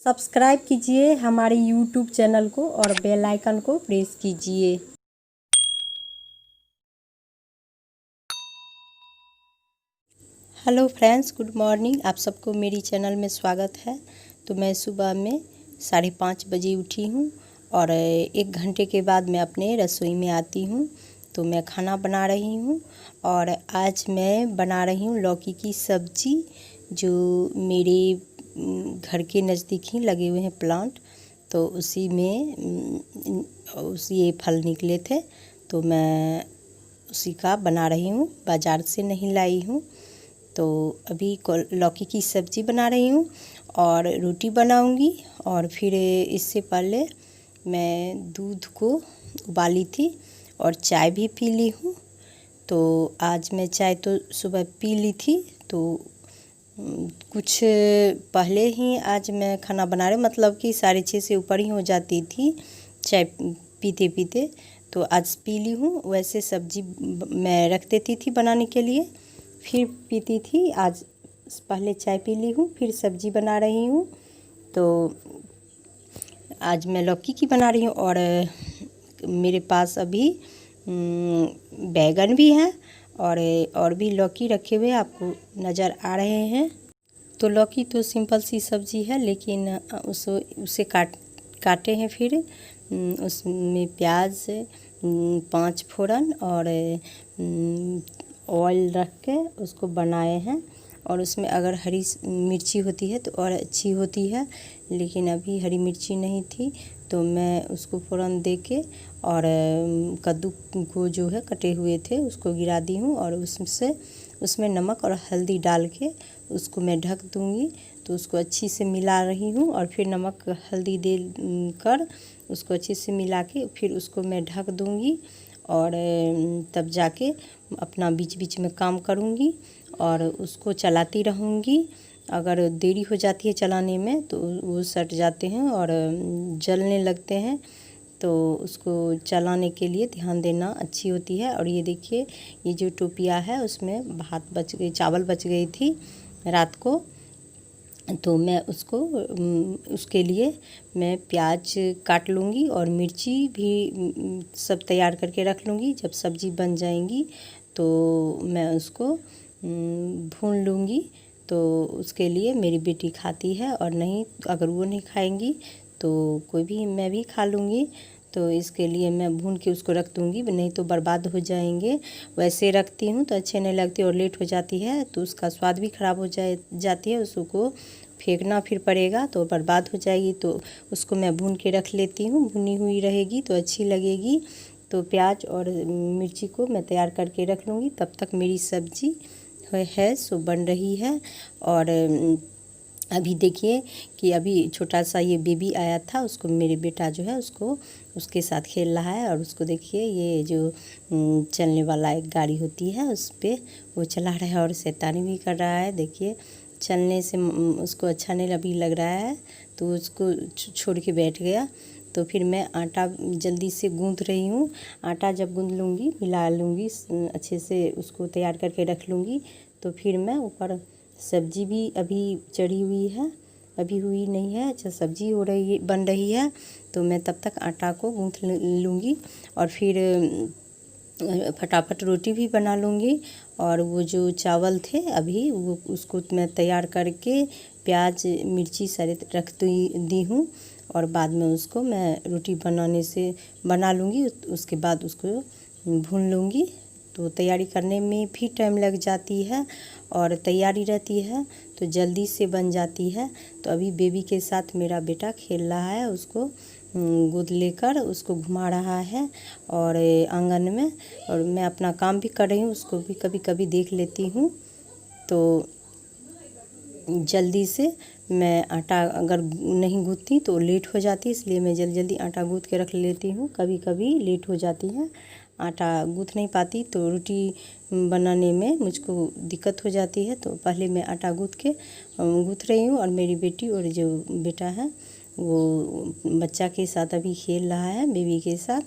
Subscribe कीजिए हमारे YouTube channel को और बेल आइकन को प्रेस कीजिए। Hello friends, good morning. आप सबको मेरी चैनल में स्वागत है। तो मैं सुबह में 5:30 बजे उठी हूँ और 1 घंटे के बाद मैं अपने रसोई में आती हूँ। तो मैं खाना बना रही हूँ और आज मैं बना रही हूँ लौकी की सब्जी, जो मेरे घर के नज़दीक ही लगे हुए हैं प्लांट। तो उसी में ये फल निकले थे, तो मैं उसी का बना रही हूँ, बाज़ार से नहीं लाई हूँ। तो अभी लौकी की सब्ज़ी बना रही हूँ और रोटी बनाऊँगी। और फिर इससे पहले मैं दूध को उबाली थी और चाय भी पी ली हूँ। तो आज मैं चाय तो सुबह पी ली थी, तो कुछ पहले ही आज मैं खाना बना रही हूँ, मतलब कि 6:30 से ऊपर ही हो जाती थी चाय पीते पीते। तो आज पी ली हूँ। वैसे सब्ज़ी मैं रख देती थी बनाने के लिए, फिर पीती थी। आज पहले चाय पी ली हूँ, फिर सब्ज़ी बना रही हूँ। तो आज मैं लौकी की बना रही हूँ और मेरे पास अभी बैगन भी हैं और भी लौकी रखे हुए आपको नज़र आ रहे हैं। तो लौकी तो सिंपल सी सब्ज़ी है, लेकिन उसे काटे हैं। फिर उसमें प्याज 5 फोड़न और ऑयल रख के उसको बनाए हैं। और उसमें अगर हरी मिर्ची होती है तो और अच्छी होती है, लेकिन अभी हरी मिर्ची नहीं थी, तो मैं उसको फ़ौरन दे के और कद्दू को जो है कटे हुए थे उसको गिरा दी हूँ और उसमें नमक और हल्दी डाल के उसको मैं ढक दूँगी। तो उसको अच्छी से मिला रही हूँ और फिर नमक हल्दी दे कर उसको अच्छे से मिला के फिर उसको मैं ढक दूँगी और तब जाके अपना बीच बीच में काम करूँगी और उसको चलाती रहूँगी। अगर देरी हो जाती है चलाने में तो वो सट जाते हैं और जलने लगते हैं, तो उसको चलाने के लिए ध्यान देना अच्छी होती है। और ये देखिए, ये जो टोपिया है उसमें भात बच गई, चावल बच गई थी रात को, तो मैं उसके लिए मैं प्याज काट लूँगी और मिर्ची भी सब तैयार करके रख लूँगी। जब सब्ज़ी बन जाएंगी तो मैं उसको भून लूँगी। तो उसके लिए मेरी बेटी खाती है, और नहीं अगर वो नहीं खाएंगी तो मैं भी खा लूँगी। तो इसके लिए मैं भून के उसको रख दूँगी, नहीं तो बर्बाद हो जाएंगे। वैसे रखती हूँ तो अच्छे नहीं लगते और लेट हो जाती है तो उसका स्वाद भी ख़राब हो जाती है। उसको फेंकना फिर पड़ेगा तो बर्बाद हो जाएगी। तो उसको मैं भून के रख लेती हूँ, भुनी हुई रहेगी तो अच्छी लगेगी। तो प्याज और मिर्ची को मैं तैयार करके रख लूँगी। तब तक मेरी सब्ज़ी है सो बन रही है। और अभी देखिए कि अभी छोटा सा ये बेबी आया था, उसको मेरे बेटा जो है उसके साथ खेल रहा है। और उसको देखिए, ये जो चलने वाला एक गाड़ी होती है उस पर वो चला रहा है और शैतानी भी कर रहा है। देखिए, चलने से उसको अच्छा नहीं अभी लग रहा है, तो उसको छोड़ के बैठ गया। तो फिर मैं आटा जल्दी से गूँथ रही हूँ। आटा जब गूँथ लूँगी, मिला लूँगी अच्छे से, उसको तैयार करके रख लूँगी। तो फिर मैं ऊपर सब्ज़ी भी अभी चढ़ी हुई है, अभी हुई नहीं है, अच्छा सब्ज़ी बन रही है। तो मैं तब तक आटा को गूँथ लूँगी और फिर फटाफट रोटी भी बना लूँगी। और वो जो चावल थे अभी वो उसको मैं तैयार करके प्याज मिर्ची सारे रख दी हूँ और बाद में उसको मैं रोटी बना लूँगी। उसके बाद उसको भून लूँगी। तो तैयारी करने में भी टाइम लग जाती है और तैयारी रहती है तो जल्दी से बन जाती है। तो अभी बेबी के साथ मेरा बेटा खेल रहा है, उसको गोद लेकर उसको घुमा रहा है और आंगन में, और मैं अपना काम भी कर रही हूँ, उसको भी कभी कभी देख लेती हूँ। तो जल्दी से मैं आटा अगर नहीं गूँथती तो लेट हो जाती, इसलिए मैं जल्दी जल्दी आटा गूँथ के रख लेती हूँ। कभी कभी लेट हो जाती है, आटा गूँथ नहीं पाती तो रोटी बनाने में मुझको दिक्कत हो जाती है। तो पहले मैं आटा गूँथ रही हूँ और मेरी बेटी और जो बेटा है वो बच्चा के साथ अभी खेल रहा है, बेबी के साथ।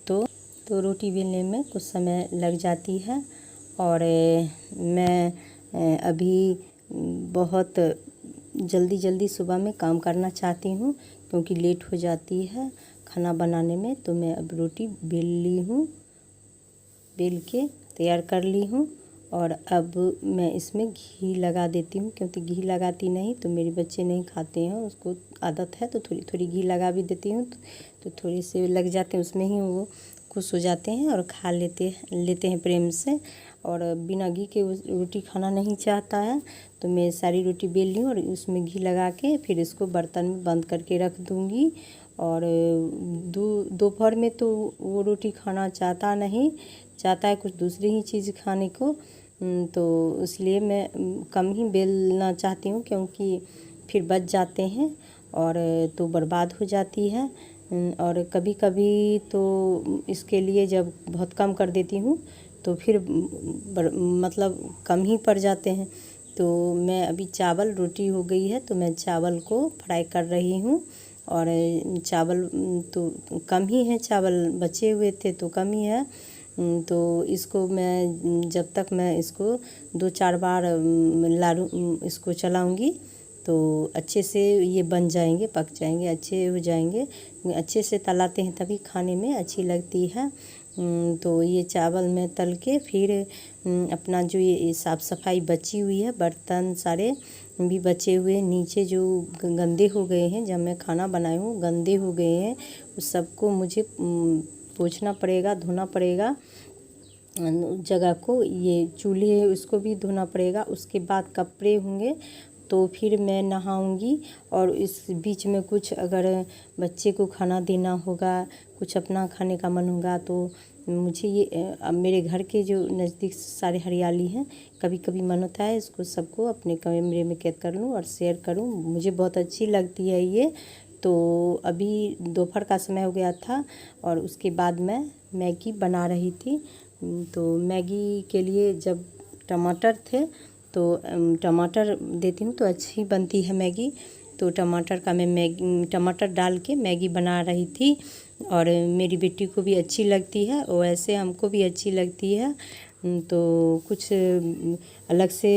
तो रोटी बेलने में कुछ समय लग जाती है। और मैं अभी बहुत जल्दी जल्दी सुबह में काम करना चाहती हूँ क्योंकि लेट हो जाती है खाना बनाने में। तो मैं अब रोटी बेल ली हूँ, बेल के तैयार कर ली हूँ और अब मैं इसमें घी लगा देती हूँ क्योंकि घी लगाती नहीं तो मेरे बच्चे नहीं खाते हैं, उसको आदत है तो थोड़ी थोड़ी घी लगा भी देती हूँ तो थोड़ी से लग जाते हैं, उसमें ही वो खुश हो जाते हैं और खा लेते हैं प्रेम से। और बिना घी के रोटी खाना नहीं चाहता है तो मैं सारी रोटी बेल ली और उसमें घी लगा के फिर इसको बर्तन में बंद करके रख दूँगी। और दोपहर में तो वो रोटी खाना चाहता है कुछ दूसरी ही चीज़ खाने को। तो इसलिए मैं कम ही बेलना चाहती हूँ क्योंकि फिर बच जाते हैं और तो बर्बाद हो जाती है। और कभी कभी तो इसके लिए जब बहुत कम कर देती हूँ तो फिर मतलब कम ही पड़ जाते हैं। तो मैं अभी चावल रोटी हो गई है तो मैं चावल को फ्राई कर रही हूँ और चावल तो कम ही है, चावल बचे हुए थे तो कम ही है। तो इसको मैं जब तक मैं इसको 2-4 बार इसको चलाऊंगी तो अच्छे से ये बन जाएंगे, पक जाएंगे, अच्छे हो जाएंगे। अच्छे से तलाते हैं तभी खाने में अच्छी लगती है। तो ये चावल मैं तल के फिर अपना जो ये साफ़ सफाई बची हुई है, बर्तन सारे भी बचे हुए नीचे जो गंदे हो गए हैं, जब मैं खाना बनाई हूँ गंदे हो गए हैं, उस सबको मुझे पोंछना पड़ेगा, धोना पड़ेगा जगह को, ये चूल्हे उसको भी धोना पड़ेगा। उसके बाद कपड़े होंगे तो फिर मैं नहाऊंगी और इस बीच में कुछ अगर बच्चे को खाना देना होगा, कुछ अपना खाने का मन होगा तो मुझे ये मेरे घर के जो नज़दीक सारे हरियाली हैं, कभी कभी मन होता है इसको सबको अपने कैमरे में कैद कर लूँ और शेयर करूँ, मुझे बहुत अच्छी लगती है ये। तो अभी दोपहर का समय हो गया था और उसके बाद मैं मैगी बना रही थी। तो मैगी के लिए जब टमाटर थे तो टमाटर देती हूँ तो अच्छी बनती है मैगी। तो टमाटर का मैं टमाटर डाल के मैगी बना रही थी और मेरी बेटी को भी अच्छी लगती है और वैसे हमको भी अच्छी लगती है। तो कुछ अलग से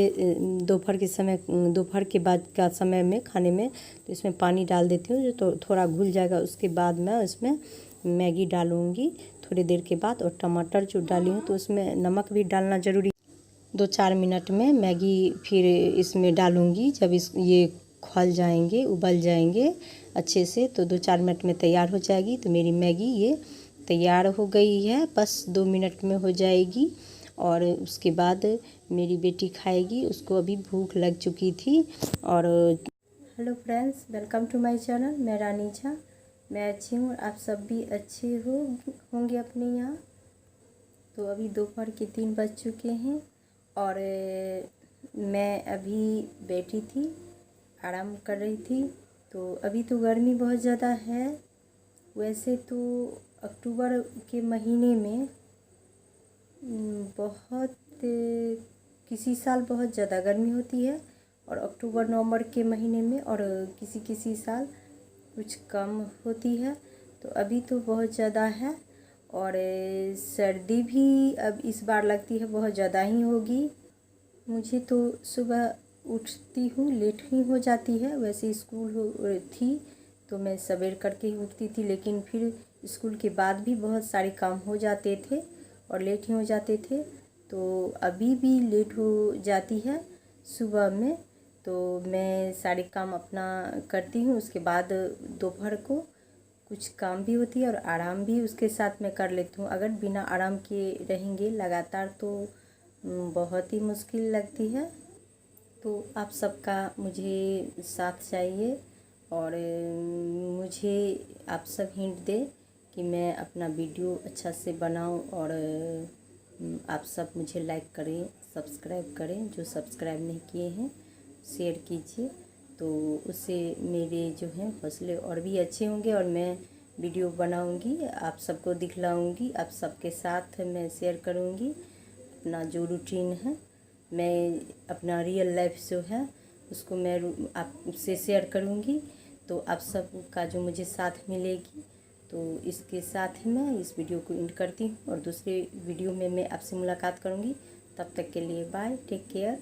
दोपहर के बाद का समय में खाने में तो इसमें पानी डाल देती हूँ तो थोड़ा घुल जाएगा, उसके बाद मैं उसमें मैगी डालूँगी थोड़ी देर के बाद। और टमाटर जो डाली हूँ तो उसमें नमक भी डालना ज़रूरी। 2-4 मिनट में मैगी फिर इसमें डालूँगी, जब ये खौल जाएंगे, उबल जाएंगे अच्छे से तो 2-4 मिनट में तैयार हो जाएगी। तो मेरी मैगी ये तैयार हो गई है, बस 2 मिनट में हो जाएगी और उसके बाद मेरी बेटी खाएगी, उसको अभी भूख लग चुकी थी। और hello friends, welcome to my channel. मैं रानी झा, मैं अच्छी हूँ, आप सब भी अच्छे होंगे अपने यहाँ। तो अभी दोपहर के 3 बज चुके हैं और मैं अभी बैठी थी, आराम कर रही थी। तो अभी तो गर्मी बहुत ज़्यादा है, वैसे तो अक्टूबर के महीने में बहुत किसी साल बहुत ज़्यादा गर्मी होती है और अक्टूबर नवंबर के महीने में और किसी साल कुछ कम होती है। तो अभी तो बहुत ज़्यादा है और सर्दी भी अब इस बार लगती है बहुत ज़्यादा ही होगी। मुझे तो सुबह उठती हूँ लेट ही हो जाती है, वैसे स्कूल थी तो मैं सवेर करके ही उठती थी, लेकिन फिर स्कूल के बाद भी बहुत सारे काम हो जाते थे और लेट ही हो जाते थे। तो अभी भी लेट हो जाती है सुबह में, तो मैं सारे काम अपना करती हूँ। उसके बाद दोपहर को कुछ काम भी होती है और आराम भी उसके साथ में कर लेती हूँ। अगर बिना आराम के रहेंगे लगातार तो बहुत ही मुश्किल लगती है। तो आप सबका मुझे साथ चाहिए और मुझे आप सब हिंट दें कि मैं अपना वीडियो अच्छा से बनाऊं और आप सब मुझे लाइक करें, सब्सक्राइब करें, जो सब्सक्राइब नहीं किए हैं शेयर कीजिए, तो उससे मेरे जो हैं हौसले और भी अच्छे होंगे और मैं वीडियो बनाऊंगी, आप सबको दिखलाऊंगी, आप सबके साथ मैं शेयर करूंगी अपना जो रूटीन है। मैं अपना रियल लाइफ जो है उसको मैं आपसे शेयर करूंगी, तो आप सबका जो मुझे साथ मिलेगी। तो इसके साथ ही मैं इस वीडियो को एंड करती हूँ और दूसरे वीडियो में मैं आपसे मुलाकात करूँगी। तब तक के लिए बाय, टेक केयर।